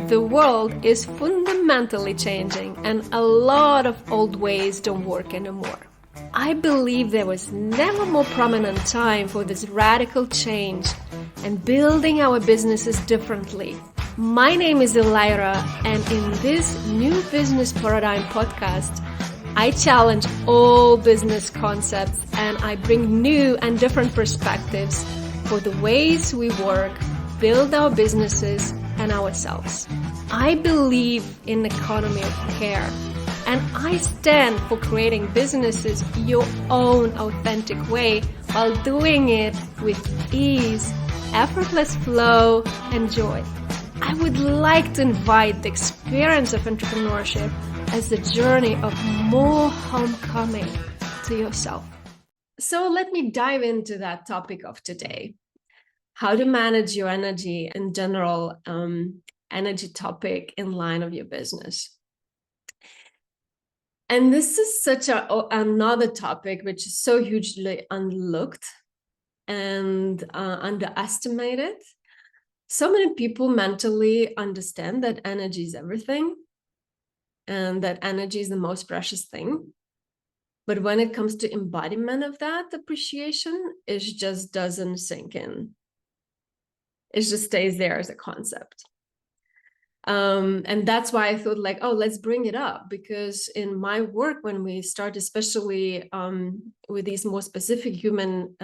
The world is fundamentally changing and a lot of old ways don't work anymore. I believe there was never more prominent time for this radical change and building our businesses differently. My name is Elaira, and in this new business paradigm podcast, I challenge all business concepts and I bring new and different perspectives for the ways we work, build our businesses and ourselves. I believe in the economy of care, and I stand for creating businesses your own authentic way while doing it with ease, effortless flow, and joy. I would like to invite the experience of entrepreneurship as the journey of more homecoming to yourself. So let me dive into that topic of today. How to manage your energy in general, energy topic in line of your business. And this is such another topic which is so hugely unlooked and underestimated. So many people mentally understand that energy is everything and that energy is the most precious thing. But when it comes to embodiment of that appreciation, it just doesn't sink in. It just stays there as a concept. And that's why I thought like, oh, let's bring it up, because in my work, when we start, especially with these more specific human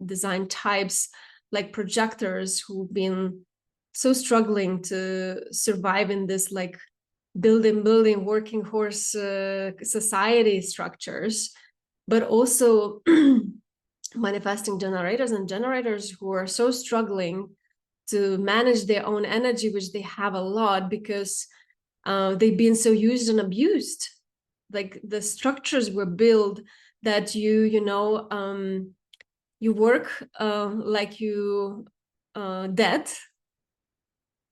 design types, like projectors who've been so struggling to survive in this like building working horse society structures, but also manifesting generators and generators who are so struggling to manage their own energy, which they have a lot because they've been so used and abused. Like the structures were built that you work like you dead,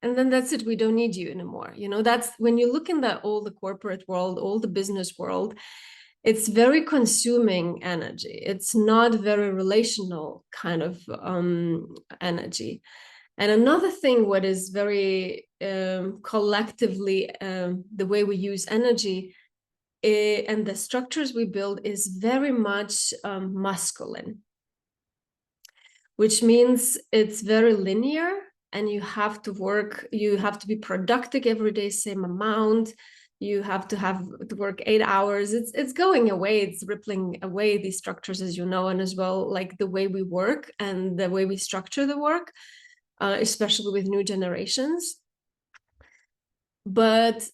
and then that's it. We don't need you anymore. That's when you look in all the corporate world, all the business world, it's very consuming energy. It's not very relational kind of energy. And another thing, what is very collectively, the way we use energy and the structures we build is very much masculine, which means it's very linear and you have to work, you have to be productive every day, same amount. You have to work 8 hours. It's going away. It's rippling away these structures, as you know, and as well, like the way we work and the way we structure the work. Especially with new generations. But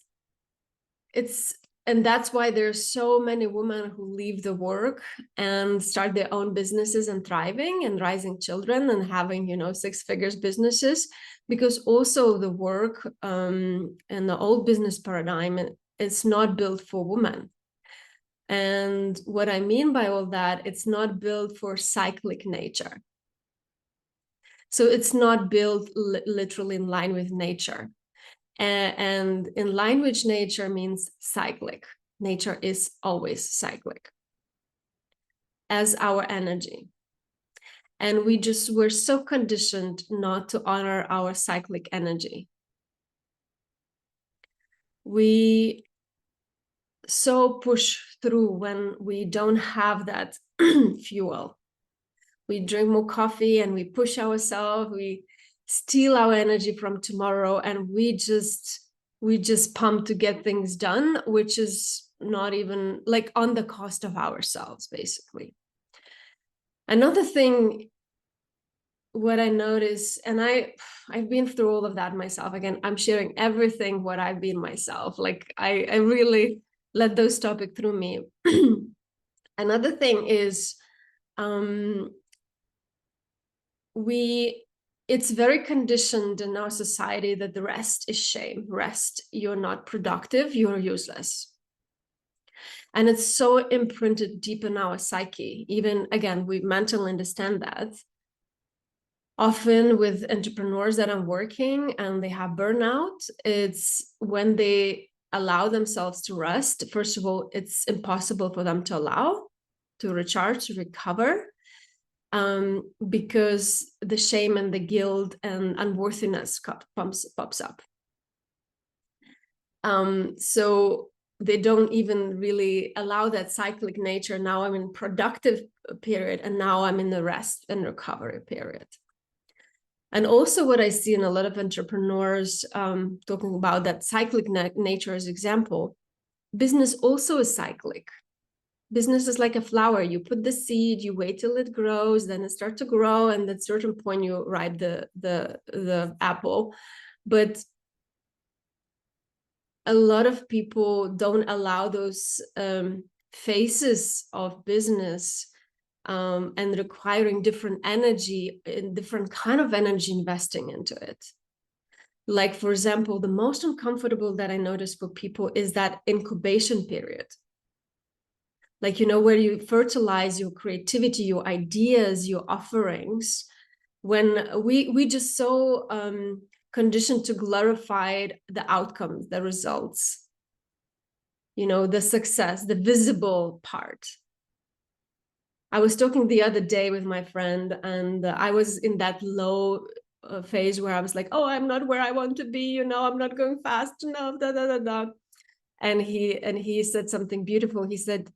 that's why there's so many women who leave the work and start their own businesses and thriving and raising children and having, 6-figure businesses, because also the work and the old business paradigm is not built for women. And what I mean by all that, it's not built for cyclic nature. So it's not built literally in line with nature. And in line with nature means cyclic. Nature is always cyclic as our energy. And we're so conditioned not to honor our cyclic energy. We so push through when we don't have that fuel. We drink more coffee and we push ourselves, we steal our energy from tomorrow, and we just pump to get things done, which is not even like on the cost of ourselves, basically. Another thing, what I notice, and I've been through all of that myself. Again, I'm sharing everything what I've been myself. Like I really let those topics through me. Another thing is, it's very conditioned in our society that the rest is shame. Rest, you're not productive, you're useless. And it's so imprinted deep in our psyche. Even, again, we mentally understand that. Often with entrepreneurs that I'm working and they have burnout, it's when they allow themselves to rest. First of all, it's impossible for them to allow, to recharge, to recover. Because the shame and the guilt and unworthiness pops up. So they don't even really allow that cyclic nature. Now I'm in productive period, and now I'm in the rest and recovery period. And also what I see in a lot of entrepreneurs, talking about that cyclic nature as example, business also is cyclic. Business is like a flower. You put the seed, you wait till it grows, then it starts to grow, and at a certain point you ripe the apple. But a lot of people don't allow those phases of business and requiring different energy and different kind of energy investing into it. Like, for example, the most uncomfortable that I notice for people is that incubation period. Like, you know, where you fertilize your creativity, your ideas, your offerings, when we just so conditioned to glorify the outcomes, the results, you know, the success, the visible part. I was talking the other day with my friend, and I was in that low phase where I was like, oh, I'm not where I want to be, you know, I'm not going fast enough, da, da, da, da. And he said something beautiful. He said,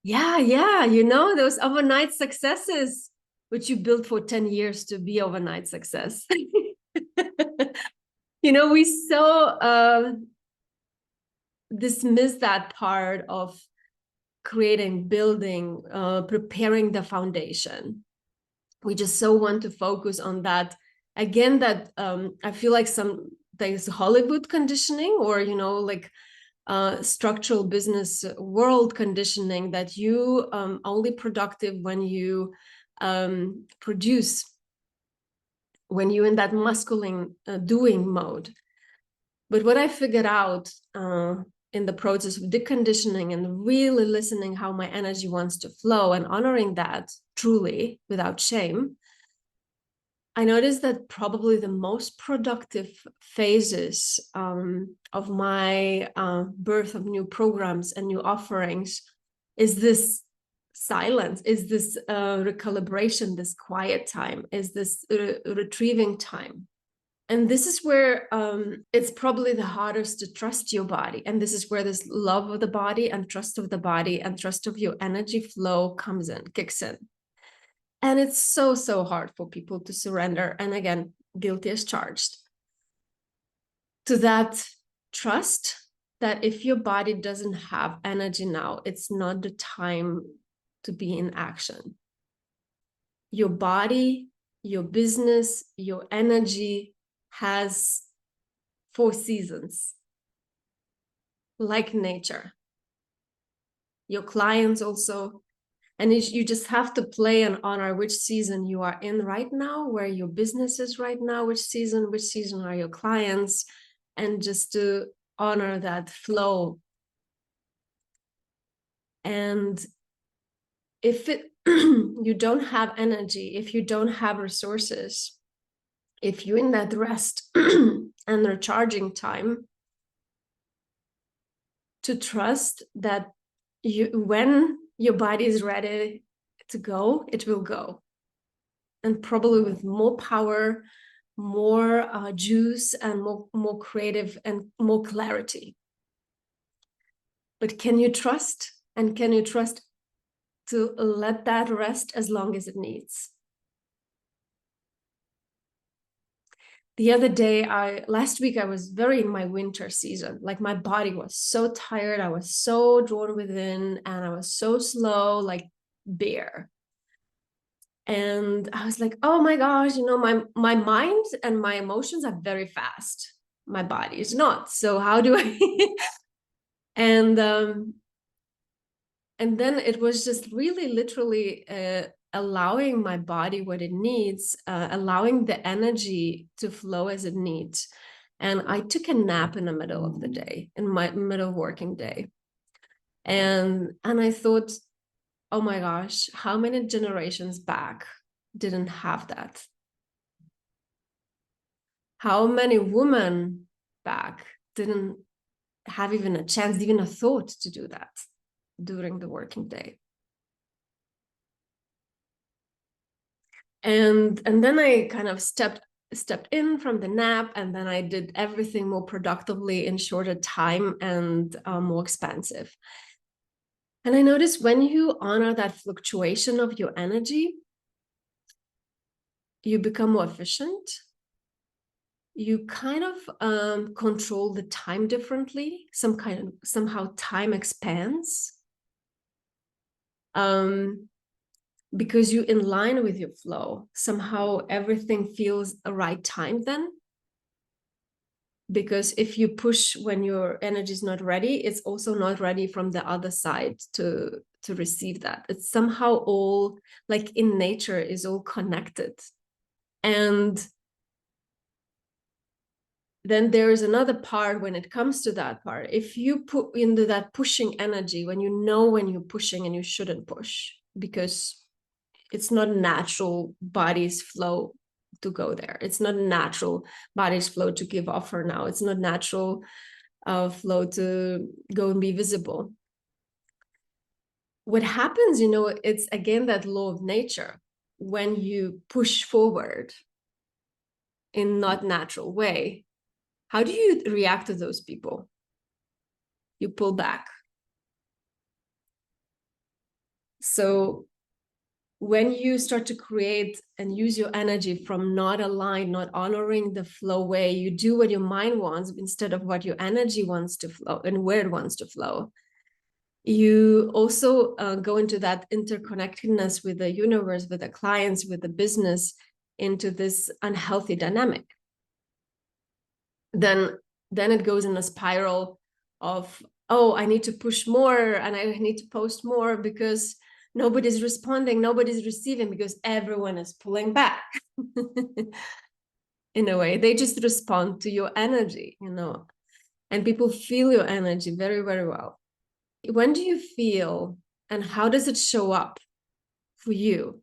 yeah, you know, those overnight successes, which you built for 10 years to be overnight success. You know, we so dismiss that part of creating, building, preparing the foundation. We just so want to focus on that. Again, that I feel like there's Hollywood conditioning, or, you know, like structural business world conditioning, that you only productive when you produce, when you're in that masculine doing mode. But what I figured out in the process of deconditioning and really listening how my energy wants to flow and honoring that truly without shame, I noticed that probably the most productive phases of my birth of new programs and new offerings is this silence, is this recalibration, this quiet time, is this retrieving time. And this is where it's probably the hardest to trust your body. And this is where this love of the body and trust of the body and trust of your energy flow comes in, kicks in. And it's so, so hard for people to surrender. And again, guilty as charged. To that trust that if your body doesn't have energy now, it's not the time to be in action. Your body, your business, your energy has 4 seasons, like nature. Your clients also. And you just have to play and honor which season you are in right now, where your business is right now, which season are your clients, and just to honor that flow. And if you don't have energy, if you don't have resources, if you're in that rest and recharging time, to trust that when your body is ready to go, it will go. And probably with more power, more juice, and more creative and more clarity. But can you trust? And can you trust to let that rest as long as it needs? The other day, last week, I was very in my winter season. Like, my body was so tired. I was so drawn within, and I was so slow, like bear. And I was like, oh my gosh, you know, my mind and my emotions are very fast. My body is not. So how do I? And then it was just really literally allowing my body what it needs, allowing the energy to flow as it needs. And I took a nap in the middle of the day, in my middle working day. And I thought, oh my gosh, how many generations back didn't have that? How many women back didn't have even a chance, even a thought to do that during the working day? And then I kind of stepped stepped in from the nap, and then I did everything more productively in shorter time and more expansive. And I noticed when you honor that fluctuation of your energy, you become more efficient. You kind of control the time differently. Somehow time expands. Because you're in line with your flow. Somehow everything feels the right time then. Because if you push when your energy is not ready, it's also not ready from the other side to receive that. It's somehow all, like in nature, is all connected. And then there is another part when it comes to that part. If you put into that pushing energy, when you know when you're pushing and you shouldn't push, because it's not natural body's flow to go there. It's not natural body's flow to give offer now. It's not natural flow to go and be visible. What happens, it's again that law of nature. When you push forward in not natural way, how do you react to those people? You pull back. So when you start to create and use your energy from not aligned, not honoring the flow way, you do what your mind wants instead of what your energy wants to flow and where it wants to flow. You also go into that interconnectedness with the universe, with the clients, with the business, into this unhealthy dynamic. Then it goes in a spiral of, oh, I need to push more and I need to post more because nobody's responding, nobody's receiving, because everyone is pulling back. In a way, they just respond to your energy, and people feel your energy very, very well. When do you feel and how does it show up for you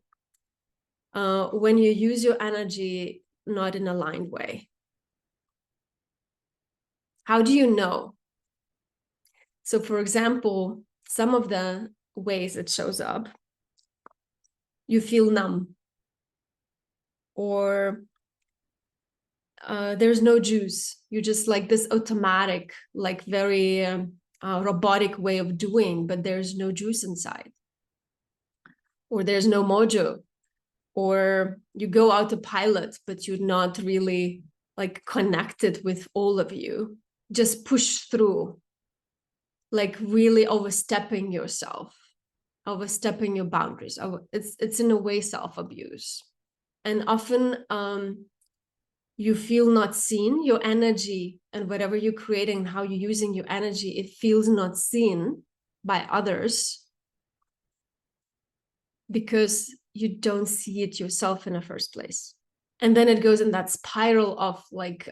when you use your energy not in an aligned way? How do you know? So, for example, some of the ways it shows up, you feel numb, or there's no juice. You just like this automatic, like very robotic way of doing, but there's no juice inside, or there's no mojo, or you go autopilot, but you're not really like connected with all of you. Just push through, like really overstepping yourself, overstepping your boundaries. It's in a way self-abuse. And often you feel not seen. Your energy and whatever you're creating, how you're using your energy, it feels not seen by others because you don't see it yourself in the first place. And then it goes in that spiral of like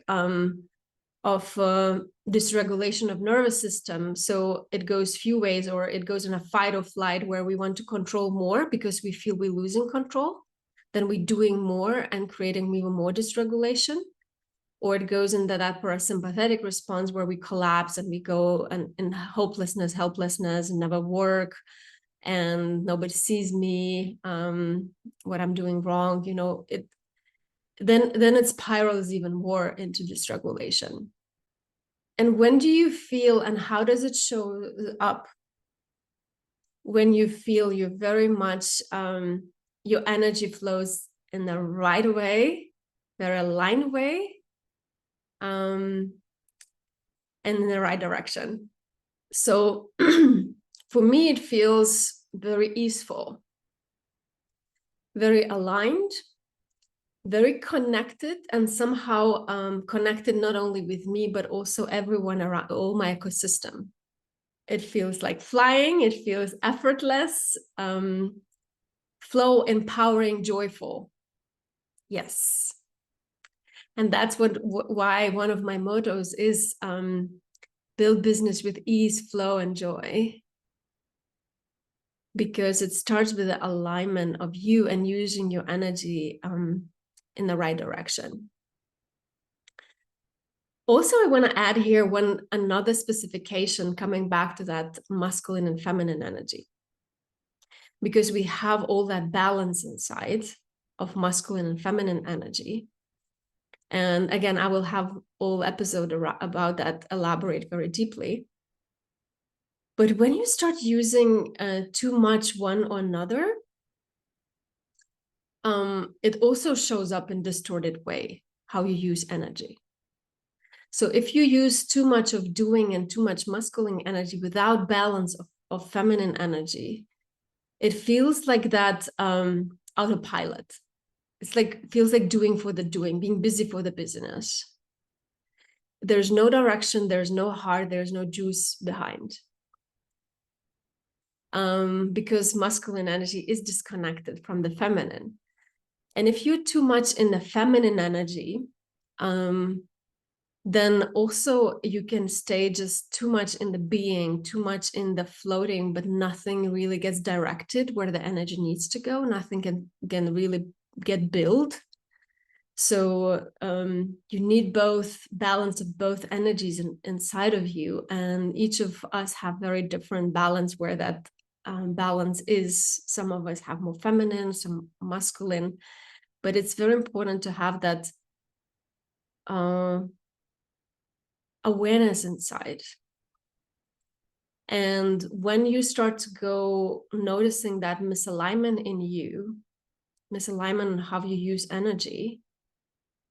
dysregulation of nervous system. So it goes few ways, or it goes in a fight or flight where we want to control more because we feel we're losing control. Then we're doing more and creating even more dysregulation. Or it goes into that parasympathetic response where we collapse and we go in hopelessness, helplessness, and never work, and nobody sees me, what I'm doing wrong. Then it spirals even more into dysregulation. And when do you feel, and how does it show up? When you feel you're very much, your energy flows in the right way, very aligned way, and in the right direction. So for me, it feels very easeful, very aligned, very connected, and somehow connected not only with me, but also everyone around, all my ecosystem. It feels like flying, it feels effortless, flow, empowering, joyful. Yes. And that's why one of my mottos is build business with ease, flow, and joy. Because it starts with the alignment of you and using your energy in the right direction. Also, I want to add here another specification, coming back to that masculine and feminine energy. Because we have all that balance inside of masculine and feminine energy. And again, I will have all episode about that, elaborate very deeply. But when you start using too much one or another, it also shows up in distorted way, how you use energy. So if you use too much of doing and too much masculine energy without balance of feminine energy, it feels like that autopilot. It's like, feels like doing for the doing, being busy for the business. There's no direction, there's no heart, there's no juice behind. Because masculine energy is disconnected from the feminine. And if you're too much in the feminine energy, then also you can stay just too much in the being, too much in the floating, but nothing really gets directed where the energy needs to go. Nothing can really get built. So you need both balance of both energies inside of you. And each of us have very different balance where that balance is. Some of us have more feminine, some masculine, but it's very important to have that awareness inside. And when you start to go noticing that misalignment in you, misalignment in how you use energy,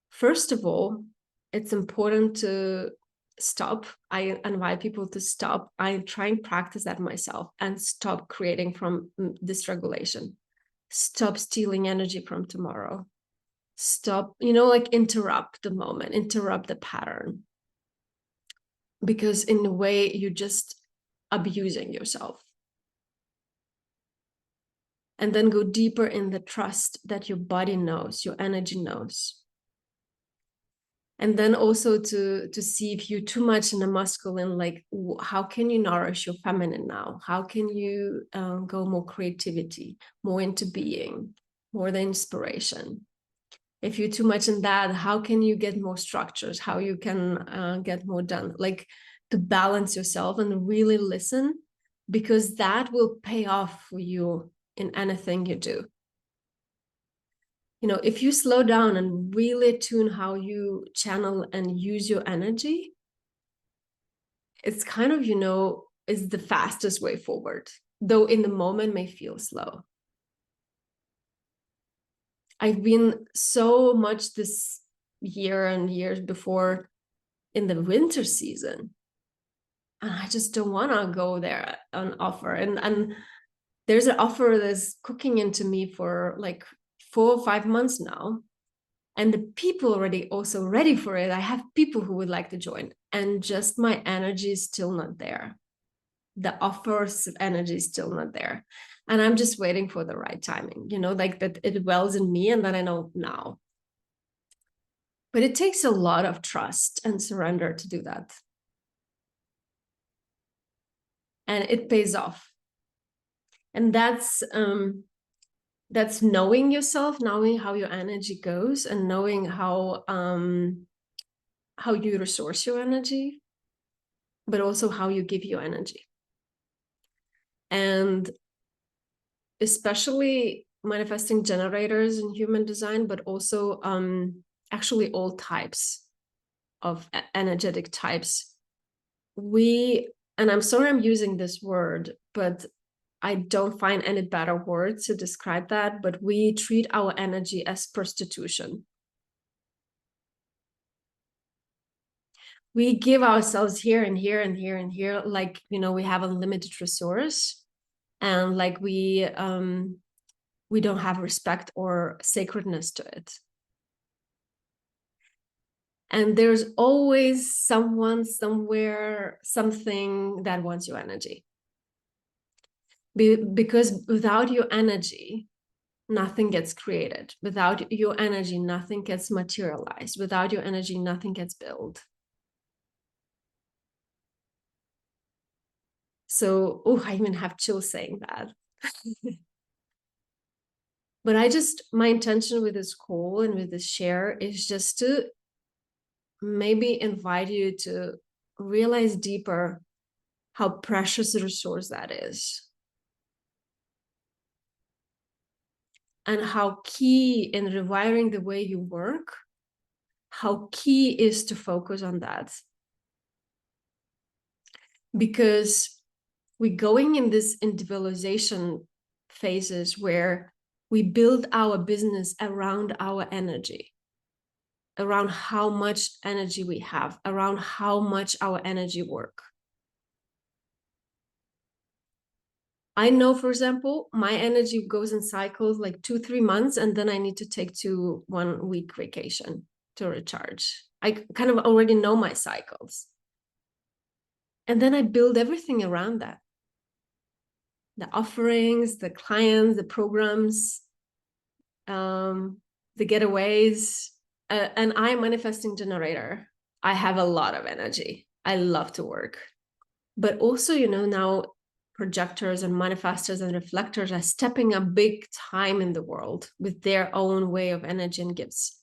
first of all, it's important to stop. I invite people to stop. I try and practice that myself and stop creating from dysregulation. Stop stealing energy from tomorrow. Stop, like interrupt the moment, interrupt the pattern. Because in a way, you're just abusing yourself. And then go deeper in the trust that your body knows, your energy knows. And then also to see if you're too much in the masculine, like how can you nourish your feminine now? How can you go more creativity, more into being, more the inspiration? If you're too much in that, how can you get more structures? How you can get more done? Like to balance yourself and really listen, because that will pay off for you in anything you do. If you slow down and really tune how you channel and use your energy, it's kind of, is the fastest way forward, though in the moment may feel slow. I've been so much this year and years before in the winter season, and I just don't want to go there on offer. And there's an offer that's cooking into me for like 4 or 5 months now. And the people already also ready for it. I have people who would like to join, and just my energy is still not there. The offers of energy is still not there. And I'm just waiting for the right timing, like that it wells in me and then I know now. But it takes a lot of trust and surrender to do that. And it pays off. And that's knowing yourself, knowing how your energy goes, and knowing how you resource your energy, but also how you give your energy. And especially manifesting generators in human design, but also actually all types of energetic types. And I'm sorry I'm using this word, but I don't find any better word to describe that, but we treat our energy as prostitution. We give ourselves here and here and here and here, like, we have unlimited resource, and like we don't have respect or sacredness to it. And there's always someone, somewhere, something that wants your energy. Because without your energy, nothing gets created. Without your energy, nothing gets materialized. Without your energy, nothing gets built. So, I even have chills saying that. But my intention with this call and with this share is just to maybe invite you to realize deeper how precious a resource that is. And how key in rewiring the way you work, how key is to focus on that. Because we're going in this individualization phases where we build our business around our energy, around how much energy we have, around how much our energy work. I know, for example, my energy goes in cycles like 2-3 months, and then I need to take 1 week vacation to recharge. I kind of already know my cycles. And then I build everything around that. The offerings, the clients, the programs, the getaways. And I'm a manifesting generator. I have a lot of energy. I love to work. But also, now projectors and manifestors and reflectors are stepping up big time in the world with their own way of energy and gifts.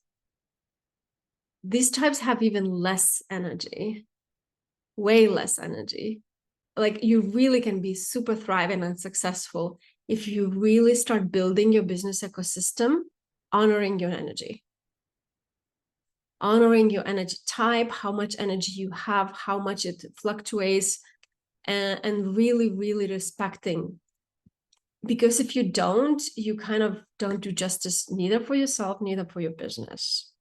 These types have even less energy, way less energy. Like, you really can be super thriving and successful if you really start building your business ecosystem, honoring your energy type, how much energy you have, how much it fluctuates, and really, really respecting. Because if you don't, you kind of don't do justice neither for yourself, neither for your business.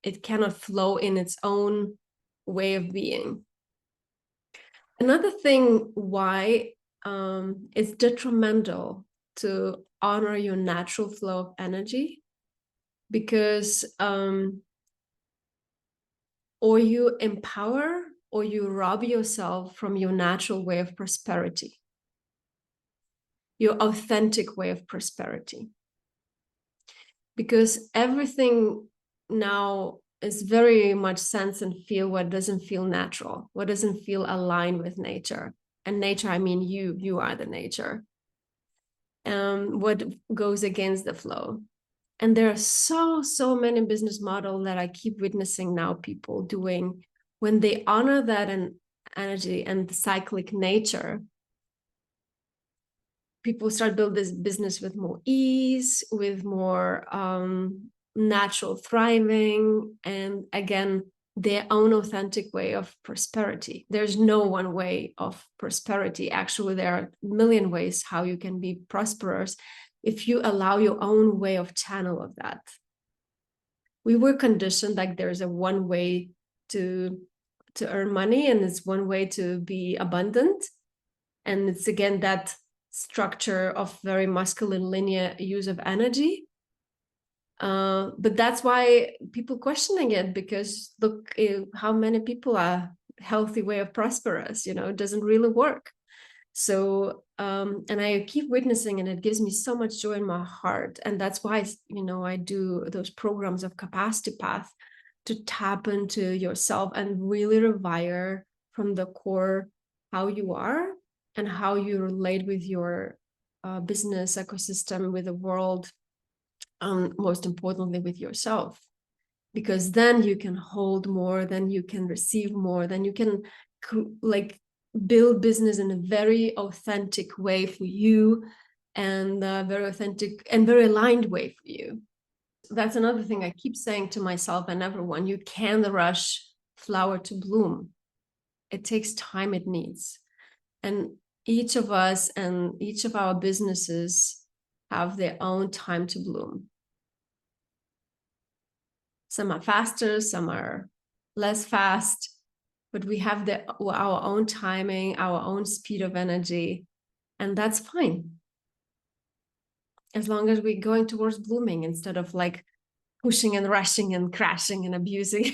It cannot flow in its own way of being. Another thing why it's detrimental to honor your natural flow of energy, because or you empower or you rob yourself from your natural way of prosperity, your authentic way of prosperity. Because everything now is very much sense and feel what doesn't feel natural, what doesn't feel aligned with nature. And nature, I mean you are the nature. What goes against the flow. And there are so many business models that I keep witnessing now people doing when they honor that and energy and the cyclic nature. People start build this business with more ease, with more natural thriving, and again, their own authentic way of prosperity. There's no one way of prosperity. Actually, there are a million ways how you can be prosperous if you allow your own way of channel of that. We were conditioned like there's a one way to earn money, and it's one way to be abundant. And it's again that structure of very masculine linear use of energy. But that's why people questioning it, because look how many people are healthy way of prosperous, it doesn't really work. So and I keep witnessing, and it gives me so much joy in my heart. And that's why I do those programs of capacity path to tap into yourself and really rewire from the core how you are and how you relate with your business ecosystem, with the world, most importantly with yourself. Because then you can hold more, then you can receive more, then you can like build business in a very authentic way for you, and very authentic and very aligned way for you. That's another thing I keep saying to myself and everyone: you can't rush flower to bloom. It takes time, it needs. And each of us and each of our businesses have their own time to bloom. Some are faster, some are less fast, but we have our own timing, our own speed of energy, and that's fine. As long as we're going towards blooming instead of like pushing and rushing and crashing and abusing.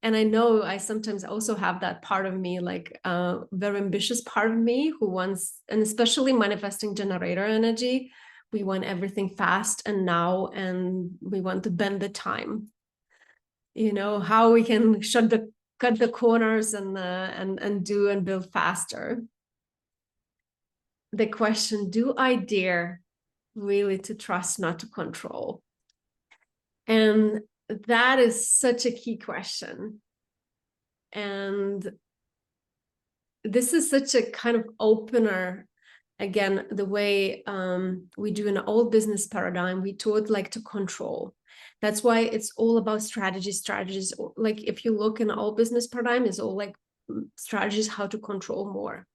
And I know I sometimes also have that part of me, like a very ambitious part of me who wants, and especially manifesting generator energy, we want everything fast and now, and we want to bend the time. How we can cut the corners and do and build faster. The question, do I dare really to trust, not to control? And that is such a key question. And this is such a kind of opener again, the way we do in an old business paradigm, we taught like to control. That's why it's all about strategies. Like if you look in an old business paradigm, it's all like strategies how to control more.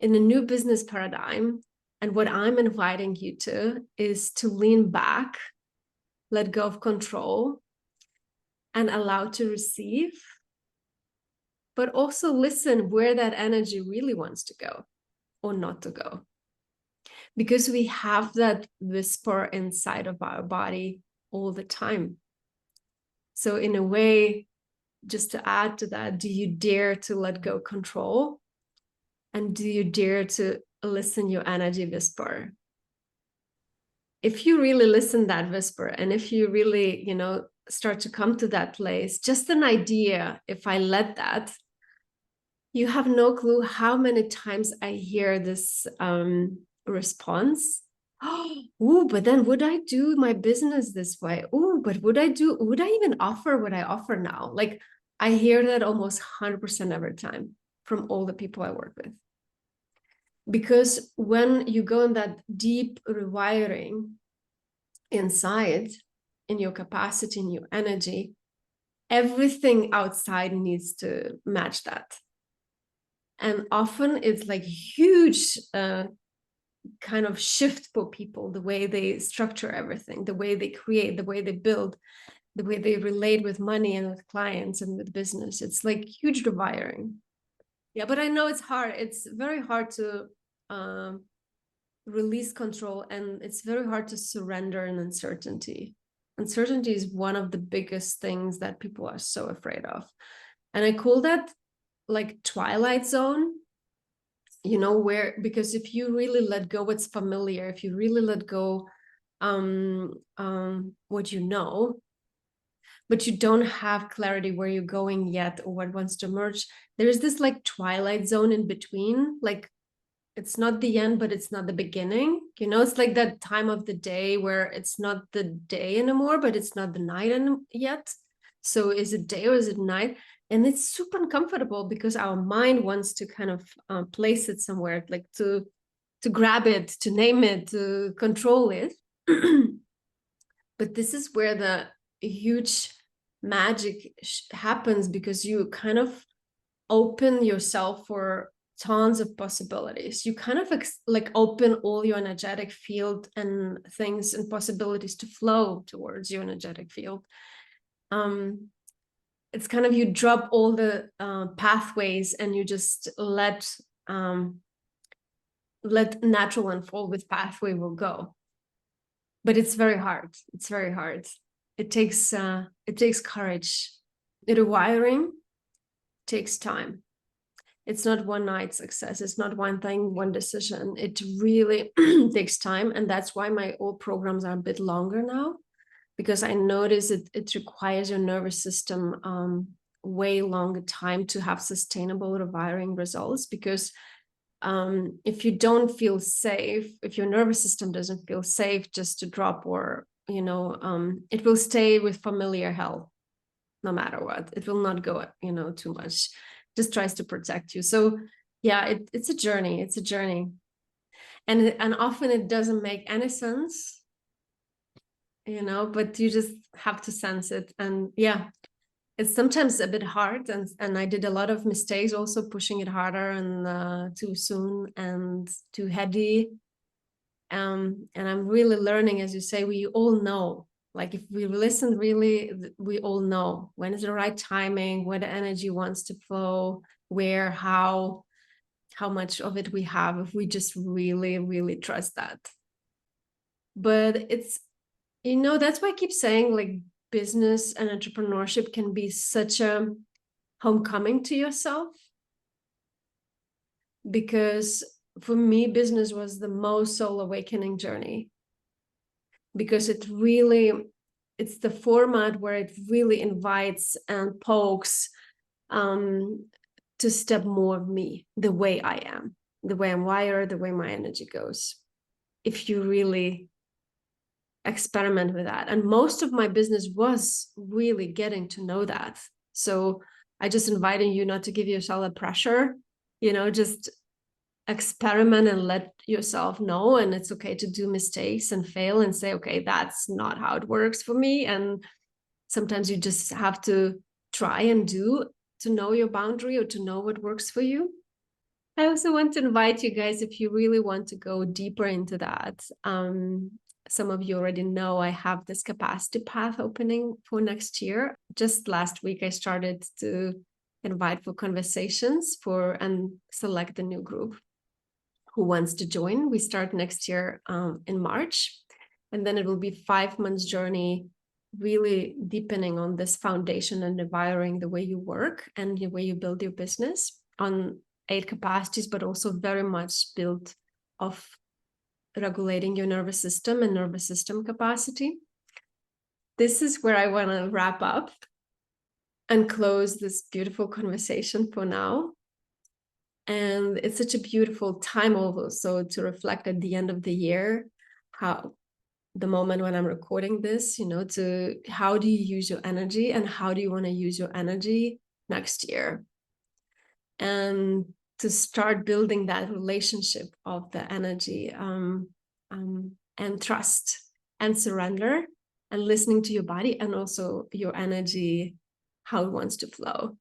In a new business paradigm, and what I'm inviting you to is to lean back, let go of control, and allow to receive, but also listen where that energy really wants to go or not to go. Because we have that whisper inside of our body all the time. So in a way, just to add to that, do you dare to let go control? And do you dare to listen your energy whisper? If you really listen that whisper, and if you really, start to come to that place, just an idea, if I let that, you have no clue how many times I hear this response. Oh, but then would I do my business this way? Oh, but would I even offer what I offer now? Like I hear that almost 100% every time from all the people I work with. Because when you go in that deep rewiring inside, in your capacity, in your energy, everything outside needs to match that. And often it's like huge kind of shift for people, the way they structure everything, the way they create, the way they build, the way they relate with money and with clients and with business. It's like huge rewiring. Yeah, but I know it's hard. It's very hard to release control, and it's very hard to surrender in uncertainty. Uncertainty is one of the biggest things that people are so afraid of. And I call that like twilight zone, where, because if you really let go what's familiar, if you really let go what you know, but you don't have clarity where you're going yet or what wants to emerge, there's this like twilight zone in between. Like it's not the end, but it's not the beginning. It's like that time of the day where it's not the day anymore, but it's not the night yet. So is it day or is it night? And it's super uncomfortable because our mind wants to kind of place it somewhere, like to grab it, to name it, to control it. But this is where the huge magic happens, because you kind of open yourself for tons of possibilities. You kind of like open all your energetic field and things and possibilities to flow towards your energetic field. It's kind of, you drop all the pathways and you just let natural unfold with pathway will go. But it's very hard. It's very hard. It takes courage. Rewiring takes time. It's not one night success. It's not one thing, one decision. It really takes time. And that's why my old programs are a bit longer now, because I notice it requires your nervous system way longer time to have sustainable rewiring results. Because if you don't feel safe, if your nervous system doesn't feel safe just to drop, or, it will stay with familiar health no matter what. It will not go, too much. Just tries to protect you. So yeah, it's a journey. It's a journey. And often it doesn't make any sense, but you just have to sense it. And yeah, it's sometimes a bit hard. And I did a lot of mistakes also, pushing it harder and too soon and too heady. And I'm really learning, as you say, we all know, like if we listen, really, we all know when is the right timing, where the energy wants to flow, where, how much of it we have, if we just really, really trust that. But it's, that's why I keep saying, like, business and entrepreneurship can be such a homecoming to yourself. Because for me, business was the most soul awakening journey, because it's the format where it really invites and pokes to step more of me, the way I am, the way I'm wired, the way my energy goes. If you really experiment with that. And most of my business was really getting to know that. So I just inviting you not to give yourself a pressure, just experiment and let yourself know, and it's okay to do mistakes and fail and say, okay, that's not how it works for me. And sometimes you just have to try and do to know your boundary or to know what works for you. I also want to invite you guys, if you really want to go deeper into that, some of you already know I have this capacity path opening for next year. Just last week, I started to invite for conversations and select a new group who wants to join. We start next year in March, and then it will be 5 months journey, really deepening on this foundation and rewiring the way you work and the way you build your business on 8 capacities, but also very much built of regulating your nervous system and nervous system capacity. This is where I want to wrap up and close this beautiful conversation for now. And it's such a beautiful time also to reflect at the end of the year, how the moment when I'm recording this, to how do you use your energy and how do you want to use your energy next year? And to start building that relationship of the energy and trust and surrender and listening to your body and also your energy, how it wants to flow.